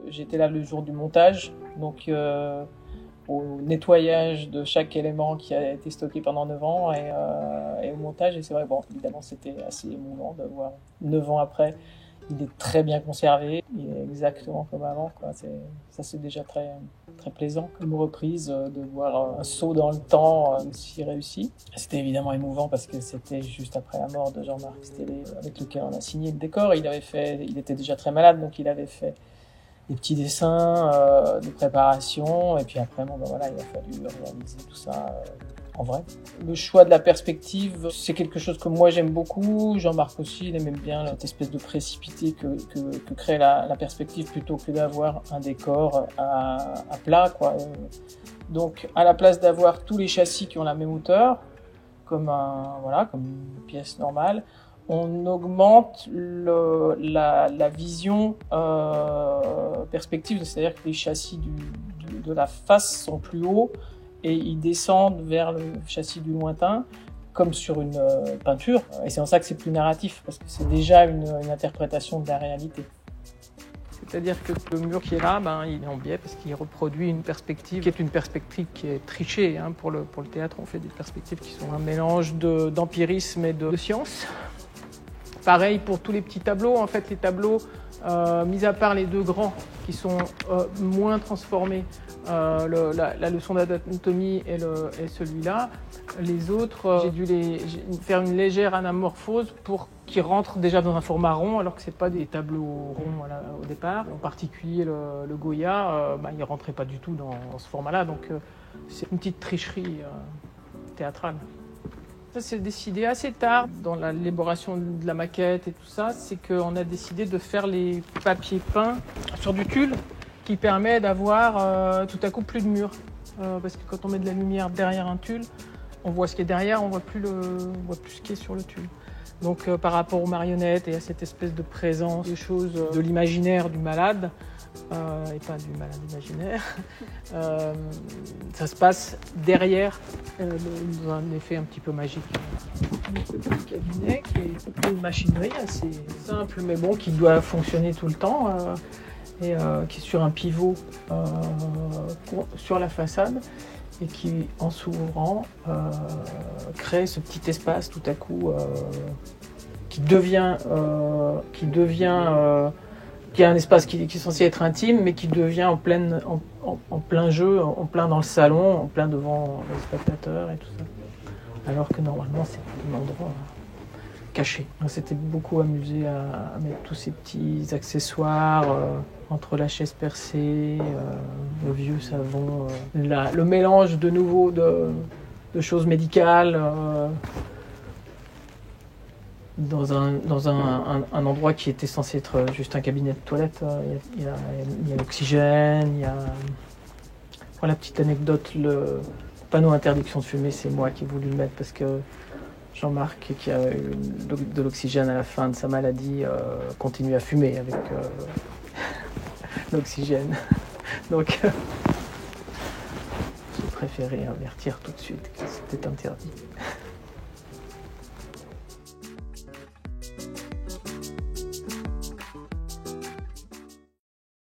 j'étais là le jour du montage, donc au nettoyage de chaque élément qui a été stocké pendant 9 ans et au montage. Et c'est vrai, bon, évidemment, c'était assez émouvant de voir 9 ans après. Il est très bien conservé, il est exactement comme avant, quoi. Ça, c'est déjà très, très plaisant comme reprise de voir un saut dans le temps si réussi. C'était évidemment émouvant parce que c'était juste après la mort de Jean-Marc Stellé avec lequel on a signé le décor. Il était déjà très malade, donc il avait fait des petits dessins de préparation, et puis après, bon, ben voilà, il a fallu réaliser tout ça en vrai. Le choix de la perspective, c'est quelque chose que moi j'aime beaucoup. Jean-Marc aussi, il aimait bien cette espèce de précipité que crée la perspective plutôt que d'avoir un décor à plat, quoi. Donc, à la place d'avoir tous les châssis qui ont la même hauteur, comme une pièce normale, on augmente la vision perspective, c'est-à-dire que les châssis de la face sont plus hauts et ils descendent vers le châssis du lointain, comme sur une peinture. Et c'est en ça que c'est plus narratif, parce que c'est déjà une interprétation de la réalité. C'est-à-dire que le mur qui est là, il est en biais parce qu'il reproduit une perspective qui est une perspective qui est trichée. Pour le théâtre, on fait des perspectives qui sont un mélange d'empirisme et de science. Pareil pour tous les petits tableaux. En fait, les tableaux, mis à part les deux grands qui sont moins transformés, la leçon d'anatomie et celui-là, les autres, j'ai dû faire une légère anamorphose pour qu'ils rentrent déjà dans un format rond, alors que c'est pas des tableaux ronds au départ. En particulier le Goya, il ne rentrait pas du tout dans ce format-là, donc c'est une petite tricherie théâtrale. Ça s'est décidé assez tard dans l'élaboration de la maquette et tout ça, c'est qu'on a décidé de faire les papiers peints sur du tulle qui permet d'avoir tout à coup plus de mur. Parce que quand on met de la lumière derrière un tulle, on voit ce qui est derrière, on voit plus ce qui est sur le tulle. Donc par rapport aux marionnettes et à cette espèce de présence des choses de l'imaginaire du malade, et pas du malade imaginaire, ça se passe derrière dans un effet un petit peu magique. Ce petit cabinet qui est une machinerie assez simple mais bon, qui doit fonctionner tout le temps et qui est sur un pivot sur la façade et qui, en s'ouvrant, crée ce petit espace tout à coup qui est un espace qui est censé être intime, mais qui devient en plein jeu, en plein dans le salon, en plein devant les spectateurs et tout ça. Alors que normalement, c'est un endroit caché. On s'était beaucoup amusé à mettre tous ces petits accessoires entre la chaise percée, le vieux savon, le mélange de nouveau de choses médicales. Dans un endroit qui était censé être juste un cabinet de toilette, il y a l'oxygène, il y a... Pour la petite anecdote, le panneau interdiction de fumer, c'est moi qui ai voulu le mettre parce que Jean-Marc, qui a eu de l'oxygène à la fin de sa maladie, continue à fumer avec l'oxygène. Donc j'ai préféré avertir tout de suite que c'était interdit.